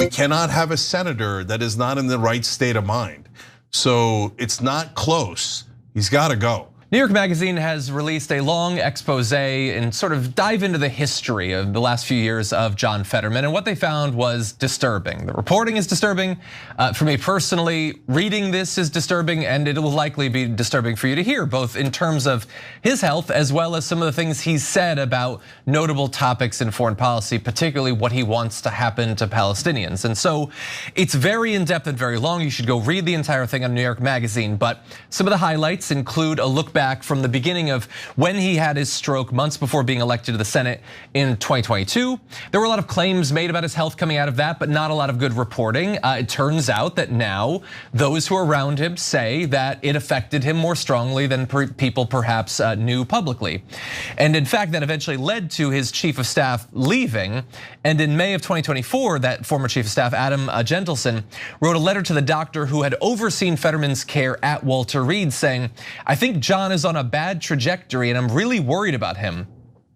We cannot have a senator that is not in the right state of mind. So it's not close. He's got to go. New York Magazine has released a long expose and sort of dive into the history of the last few years of John Fetterman, and what they found was disturbing. The reporting is disturbing. For me personally, reading this is disturbing, and it will likely be disturbing for you to hear, both in terms of his health as well as some of the things he's said about notable topics in foreign policy, particularly what he wants to happen to Palestinians. And so it's very in-depth and very long. You should go read the entire thing on New York Magazine, but some of the highlights include a look back from the beginning of when he had his stroke months before being elected to the Senate in 2022. There were a lot of claims made about his health coming out of that, but not a lot of good reporting. It turns out that now those who are around him say that it affected him more strongly than people perhaps knew publicly. And in fact, that eventually led to his chief of staff leaving. And in May of 2024, that former chief of staff, Adam Gentleson, wrote a letter to the doctor who had overseen Fetterman's care at Walter Reed saying, "I think John is on a bad trajectory and I'm really worried about him.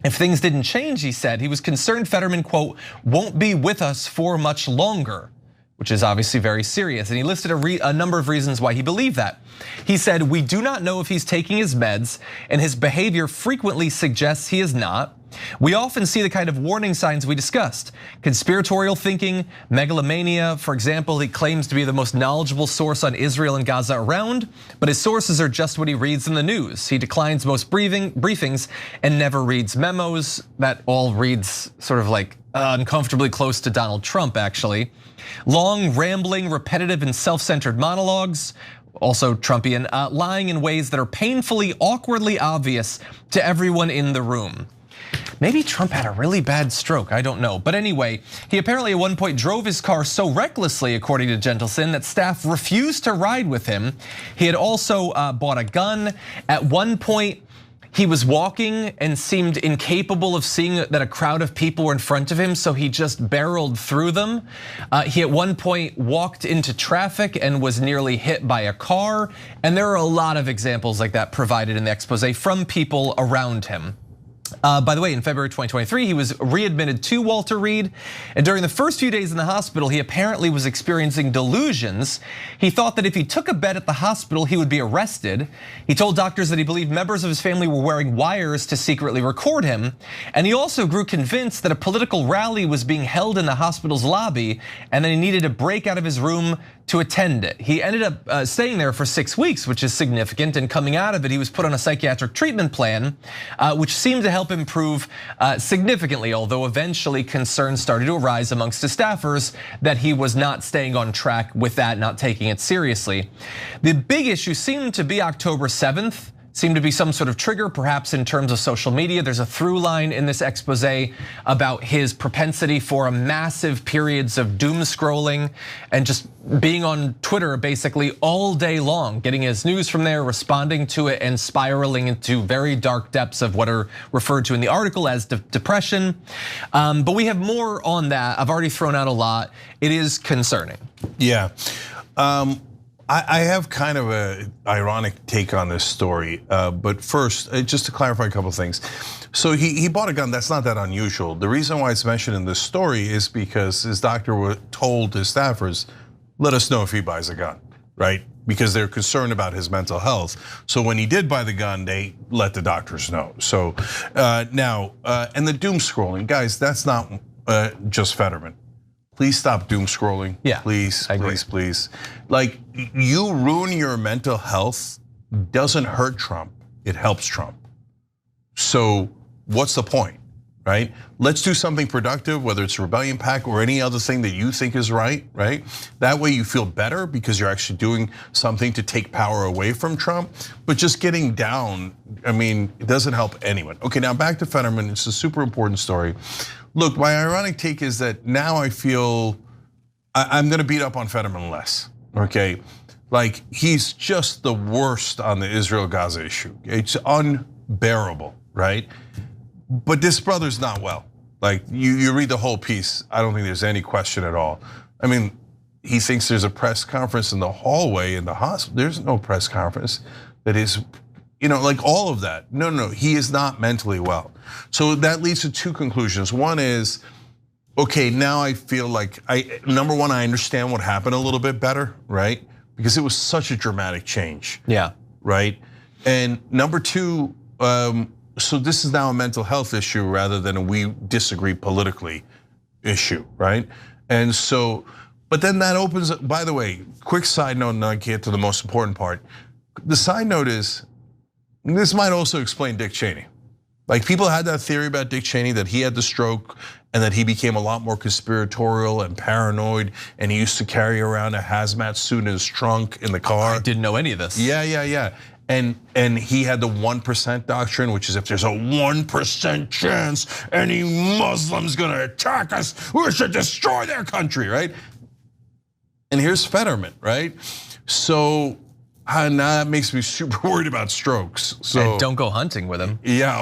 If things didn't change," he said, he was concerned Fetterman, quote, "won't be with us for much longer," which is obviously very serious. And he listed a number of reasons why he believed that. He said, "We do not know if he's taking his meds, and his behavior frequently suggests he is not. We often see the kind of warning signs we discussed. Conspiratorial thinking, megalomania. For example, he claims to be the most knowledgeable source on Israel and Gaza around, but his sources are just what he reads in the news. He declines most briefings and never reads memos." That all reads sort of like uncomfortably close to Donald Trump, actually. "Long, rambling, repetitive, and self-centered monologues." Also Trumpian, "lying in ways that are painfully, awkwardly obvious to everyone in the room." Maybe Trump had a really bad stroke, I don't know. But anyway, he apparently at one point drove his car so recklessly, according to Gentleson, that staff refused to ride with him. He had also bought a gun. At one point, he was walking and seemed incapable of seeing that a crowd of people were in front of him, so he just barreled through them. He at one point walked into traffic and was nearly hit by a car. And there are a lot of examples like that provided in the expose from people around him. By the way, in February 2023, he was readmitted to Walter Reed. And during the first few days in the hospital, he apparently was experiencing delusions. He thought that if he took a bed at the hospital, he would be arrested. He told doctors that he believed members of his family were wearing wires to secretly record him. And he also grew convinced that a political rally was being held in the hospital's lobby and that he needed to break out of his room to attend it. He ended up staying there for 6 weeks, which is significant. And coming out of it, he was put on a psychiatric treatment plan, which seemed to help improve significantly, although eventually concerns started to arise amongst his staffers that he was not staying on track with that, not taking it seriously. The big issue seemed to be October 7th. Seemed to be some sort of trigger, perhaps in terms of social media. There's a through line in this expose about his propensity for massive periods of doom scrolling and just being on Twitter basically all day long, getting his news from there, responding to it, and spiraling into very dark depths of what are referred to in the article as depression. But we have more on that. I've already thrown out a lot. It is concerning. Yeah. I have kind of an ironic take on this story, but first, just to clarify a couple of things. So he bought a gun, that's not that unusual. The reason why it's mentioned in this story is because his doctor told his staffers, let us know if he buys a gun, right? Because they're concerned about his mental health. So when he did buy the gun, they let the doctors know. So now, and the doom scrolling, guys, that's not just Fetterman. Please stop doom scrolling. Yeah, please, please. Like, you ruin your mental health doesn't hurt Trump, it helps Trump. So what's the point, right? Let's do something productive, whether it's Rebellion PAC or any other thing that you think is right? That way you feel better because you're actually doing something to take power away from Trump. But just getting down, I mean, it doesn't help anyone. Okay, now back to Fetterman, it's a super important story. Look, my ironic take is that now I feel I'm gonna beat up on Fetterman less, okay? Like, he's just the worst on the Israel-Gaza issue. It's unbearable, right? But this brother's not well. Like, you read the whole piece, I don't think there's any question at all. I mean, he thinks there's a press conference in the hallway in the hospital. There's no press conference that is, like all of that. No, he is not mentally well. So that leads to two conclusions. One is, okay, now I feel like number one, I understand what happened a little bit better, right? Because it was such a dramatic change. Yeah. Right? And number two, so this is now a mental health issue rather than a we disagree politically issue, right? And so, but then that opens up, by the way, quick side note, and I get to the most important part. The side note is, this might also explain Dick Cheney. Like people had that theory about Dick Cheney that he had the stroke and that he became a lot more conspiratorial and paranoid, and he used to carry around a hazmat suit in his trunk in the car. I didn't know any of this. Yeah. And he had the 1% doctrine, which is if there's a 1% chance any Muslim's gonna attack us, we should destroy their country, right? And here's Fetterman, right? So now that makes me super worried about strokes. So and don't go hunting with him. Yeah,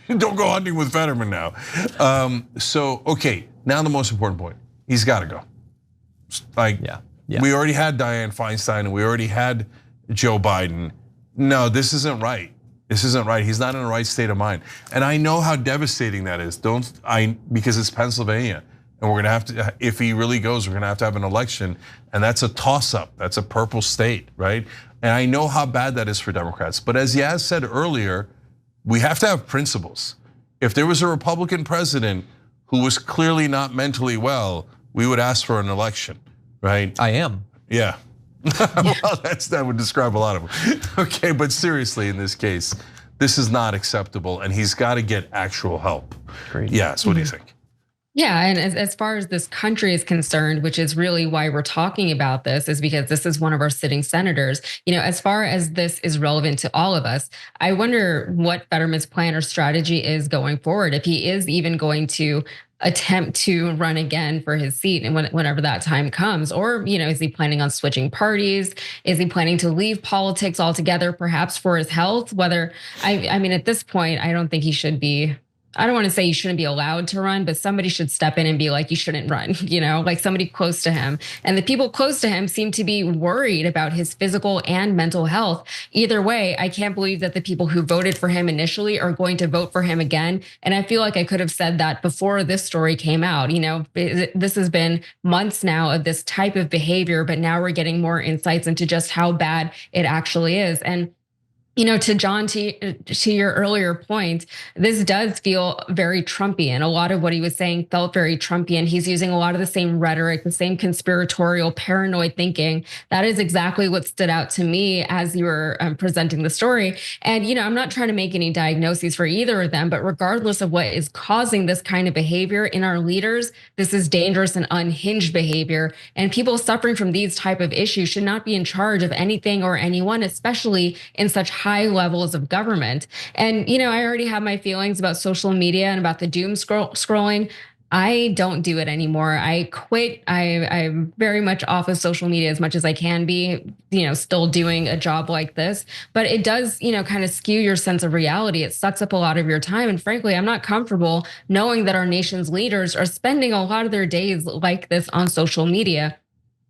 don't go hunting with Fetterman now. So okay, now the most important point, he's gotta go. Like, we already had Dianne Feinstein and we already had Joe Biden. No, this isn't right. This isn't right. He's not in the right state of mind. And I know how devastating that is. Because it's Pennsylvania. And we're gonna have to, if he really goes, we're gonna have an election. And that's a toss up, that's a purple state, right? And I know how bad that is for Democrats. But as Yaz said earlier, we have to have principles. If there was a Republican president who was clearly not mentally well, we would ask for an election, right? I am. Yeah. Well, that would describe a lot of them. Okay, but seriously, in this case, this is not acceptable, and he's got to get actual help. Great. Yes, what do you think? Yeah, and as far as this country is concerned, which is really why we're talking about this, is because this is one of our sitting senators. As far as this is relevant to all of us, I wonder what Fetterman's plan or strategy is going forward, if he is even going to attempt to run again for his seat and whenever that time comes, or is he planning on switching parties? Is he planning to leave politics altogether, perhaps for his health? I mean, at this point, I don't think he should be. I don't want to say you shouldn't be allowed to run, but somebody should step in and be like, you shouldn't run, like somebody close to him. And the people close to him seem to be worried about his physical and mental health. Either way, I can't believe that the people who voted for him initially are going to vote for him again. And I feel like I could have said that before this story came out. This has been months now of this type of behavior, but now we're getting more insights into just how bad it actually is. And to John, to your earlier point, this does feel very Trumpian. A lot of what he was saying felt very Trumpian. He's using a lot of the same rhetoric, the same conspiratorial, paranoid thinking. That is exactly what stood out to me as you were presenting the story. And, I'm not trying to make any diagnoses for either of them, but regardless of what is causing this kind of behavior in our leaders, this is dangerous and unhinged behavior. And people suffering from these type of issues should not be in charge of anything or anyone, especially in such high levels of government. And, I already have my feelings about social media and about the doom scrolling. I don't do it anymore. I quit. I'm very much off of social media as much as I can be, still doing a job like this. But it does, kind of skew your sense of reality. It sucks up a lot of your time. And frankly, I'm not comfortable knowing that our nation's leaders are spending a lot of their days like this on social media.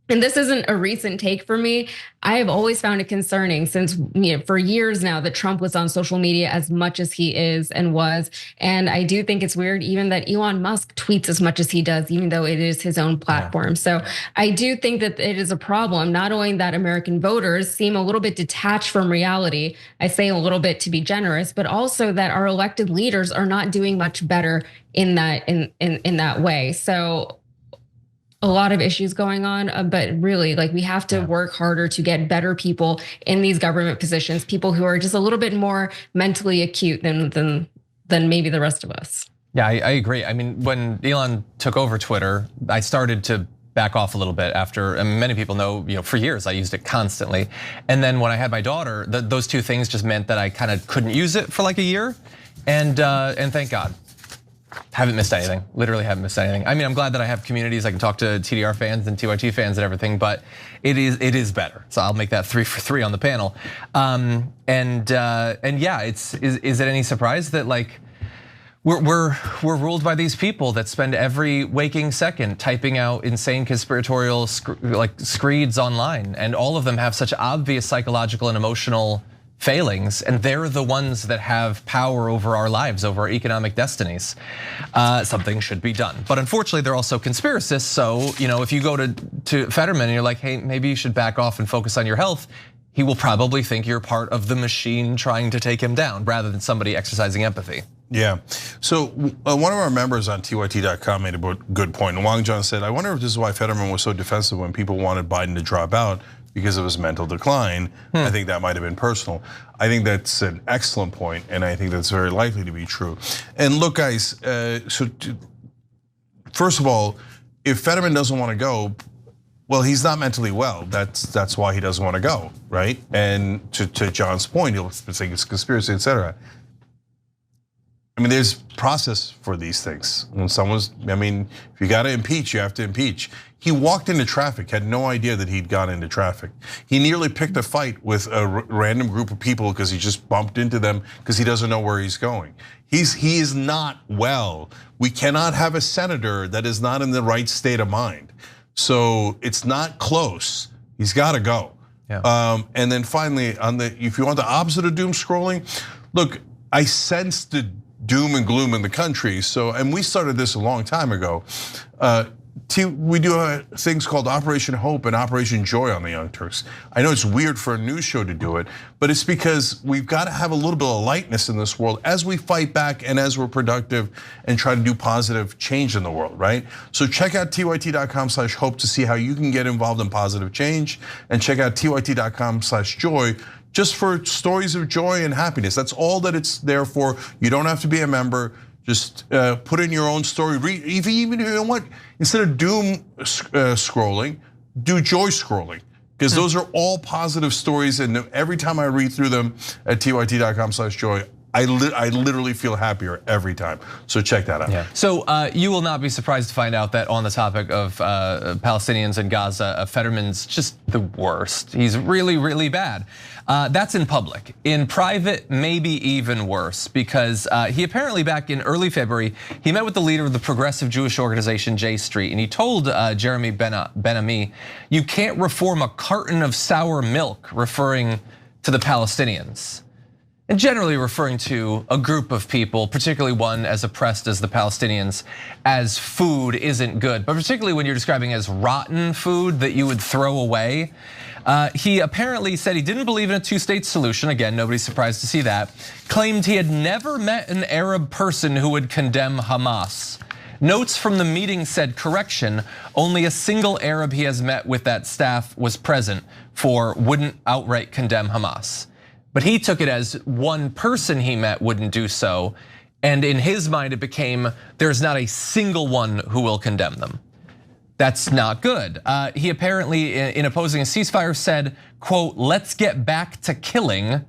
And this isn't a recent take for me. I have always found it concerning since, for years now that Trump was on social media as much as he is and was. And I do think it's weird even that Elon Musk tweets as much as he does, even though it is his own platform. Yeah. So I do think that it is a problem, not only that American voters seem a little bit detached from reality, I say a little bit to be generous, but also that our elected leaders are not doing much better in that way. So a lot of issues going on, but really, we have to work harder to get better people in these government positions, people who are just a little bit more mentally acute than maybe the rest of us. Yeah, I agree. I mean, when Elon took over Twitter, I started to back off a little bit after, and many people know, for years I used it constantly. And then when I had my daughter, those two things just meant that I kind of couldn't use it for like a year. And thank God. Haven't missed anything, literally haven't missed anything. I mean, I'm glad that I have communities, I can talk to TDR fans and TYT fans and everything, but it is better. So I'll make that 3 for 3 on the panel. And yeah, is it any surprise that we're ruled by these people that spend every waking second typing out insane conspiratorial screeds online, and all of them have such obvious psychological and emotional failings, and they're the ones that have power over our lives, over our economic destinies. Something should be done. But unfortunately, they're also conspiracists. So, if you go to Fetterman and you're like, hey, maybe you should back off and focus on your health, he will probably think you're part of the machine trying to take him down rather than somebody exercising empathy. Yeah, so one of our members on TYT.com made a good point. And Wang John said, I wonder if this is why Fetterman was so defensive when people wanted Biden to drop out because of his mental decline. I think that might have been personal. I think that's an excellent point, and I think that's very likely to be true. And look, guys, first of all, if Fetterman doesn't want to go, well, he's not mentally well. That's why he doesn't want to go, right? And to John's point, he'll think it's conspiracy, etc. I mean, there's process for these things. When if you got to impeach, you have to impeach. He walked into traffic, had no idea that he'd gone into traffic. He nearly picked a fight with a random group of people because he just bumped into them because he doesn't know where he's going. He is not well. We cannot have a senator that is not in the right state of mind. So it's not close. He's got to go. Yeah. And then finally, if you want the opposite of doom scrolling, look, I sense the doom and gloom in the country. And we started this a long time ago. We do things called Operation Hope and Operation Joy on the Young Turks. I know it's weird for a news show to do it, but it's because we've got to have a little bit of lightness in this world as we fight back and as we're productive and try to do positive change in the world, right? So check out tyt.com/hope to see how you can get involved in positive change, and check out tyt.com/joy just for stories of joy and happiness. That's all that it's there for. You don't have to be a member. Just put in your own story. Even you know what? Instead of doom scrolling, do joy scrolling, because those are all positive stories. And every time I read through them at tyt.com/joy, I literally feel happier every time. So check that out. Yeah. So you will not be surprised to find out that on the topic of Palestinians in Gaza, Fetterman's just the worst. He's really, really bad. That's in public. In private, maybe even worse, because he apparently back in early February, he met with the leader of the progressive Jewish organization J Street, and he told Jeremy Ben-Ami, you can't reform a carton of sour milk, referring to the Palestinians. And generally referring to a group of people, particularly one as oppressed as the Palestinians, as food isn't good, but particularly when you're describing as rotten food that you would throw away. He apparently said he didn't believe in a two-state solution. Again, nobody's surprised to see that. Claimed he had never met an Arab person who would condemn Hamas. Notes from the meeting said, correction, only a single Arab he has met with that staff was present for wouldn't outright condemn Hamas. But he took it as one person he met wouldn't do so. And in his mind, it became, there's not a single one who will condemn them. That's not good. He apparently, in opposing a ceasefire, said, quote, let's get back to killing.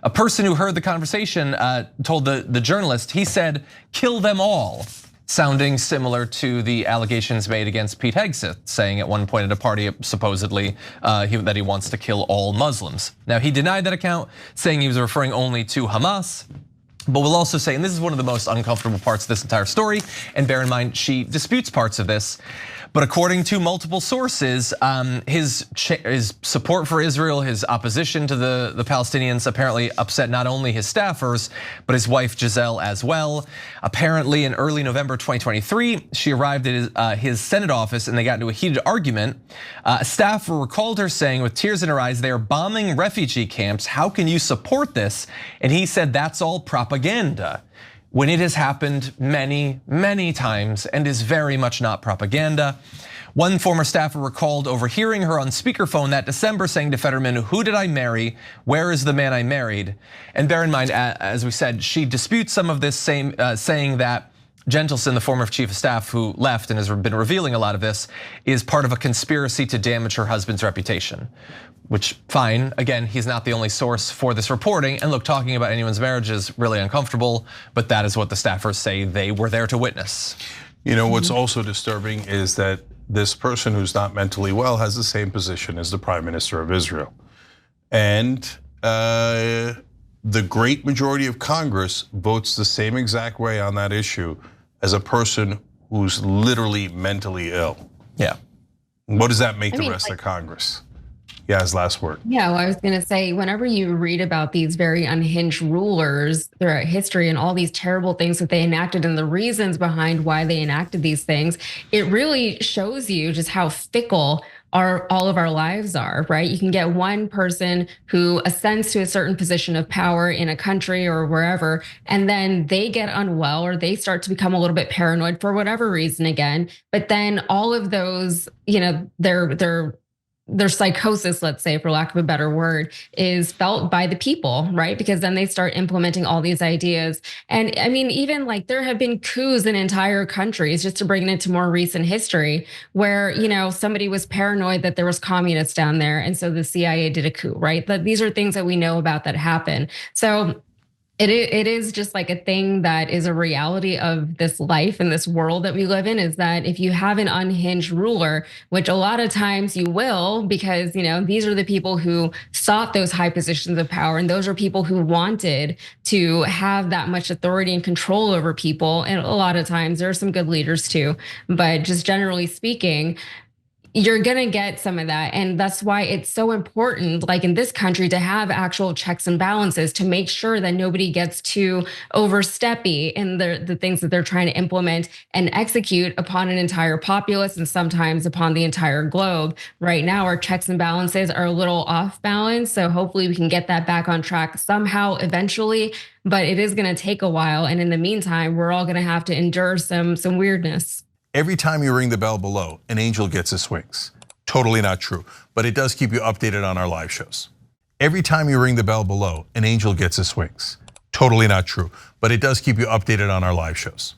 A person who heard the conversation told the journalist, he said, kill them all. Sounding similar to the allegations made against Pete Hegseth, saying at one point at a party supposedly that he wants to kill all Muslims. Now he denied that account, saying he was referring only to Hamas. But we'll also say, and this is one of the most uncomfortable parts of this entire story, and bear in mind she disputes parts of this, but according to multiple sources, his support for Israel, his opposition to the Palestinians apparently upset not only his staffers, but his wife Giselle as well. Apparently in early November 2023, she arrived at his Senate office and they got into a heated argument. A staffer recalled her saying with tears in her eyes, they are bombing refugee camps, how can you support this? And he said, that's all propaganda. When it has happened many, many times and is very much not propaganda. One former staffer recalled overhearing her on speakerphone that December saying to Fetterman, who did I marry? Where is the man I married? And bear in mind, as we said, she disputes some of this, saying that Gentleson, the former chief of staff who left and has been revealing a lot of this, is part of a conspiracy to damage her husband's reputation. Which, fine, again, he's not the only source for this reporting. And look, talking about anyone's marriage is really uncomfortable, but that is what the staffers say they were there to witness. You know, what's also disturbing is that this person who's not mentally well has the same position as the Prime Minister of Israel. And the great majority of Congress votes the same exact way on that issue as a person who's literally mentally ill. Yeah. What does that make the rest of Congress? Yeah, his last word. Yeah, well, I was going to say, whenever you read about these very unhinged rulers throughout history and all these terrible things that they enacted and the reasons behind why they enacted these things, it really shows you just how fickle all of our lives are, right? You can get one person who ascends to a certain position of power in a country or wherever, and then they get unwell or they start to become a little bit paranoid for whatever reason again. But then all of those, their psychosis, let's say, for lack of a better word, is felt by the people, right? Because then they start implementing all these ideas. And I mean, even like there have been coups in entire countries, just to bring it into more recent history, where, somebody was paranoid that there was communists down there. And so the CIA did a coup, right? But these are things that we know about that happen. So it is just like a thing that is a reality of this life and this world that we live in, is that if you have an unhinged ruler, which a lot of times you will, because, these are the people who sought those high positions of power. And those are people who wanted to have that much authority and control over people. And a lot of times there are some good leaders too, but just generally speaking, you're going to get some of that. And that's why it's so important, like in this country, to have actual checks and balances to make sure that nobody gets too oversteppy in the things that they're trying to implement and execute upon an entire populace and sometimes upon the entire globe. Right now, our checks and balances are a little off balance. So hopefully we can get that back on track somehow eventually, but it is going to take a while. And in the meantime, we're all going to have to endure some weirdness. Every time you ring the bell below, an angel gets his wings. Totally not true, but it does keep you updated on our live shows. Every time you ring the bell below, an angel gets his wings. Totally not true, but it does keep you updated on our live shows.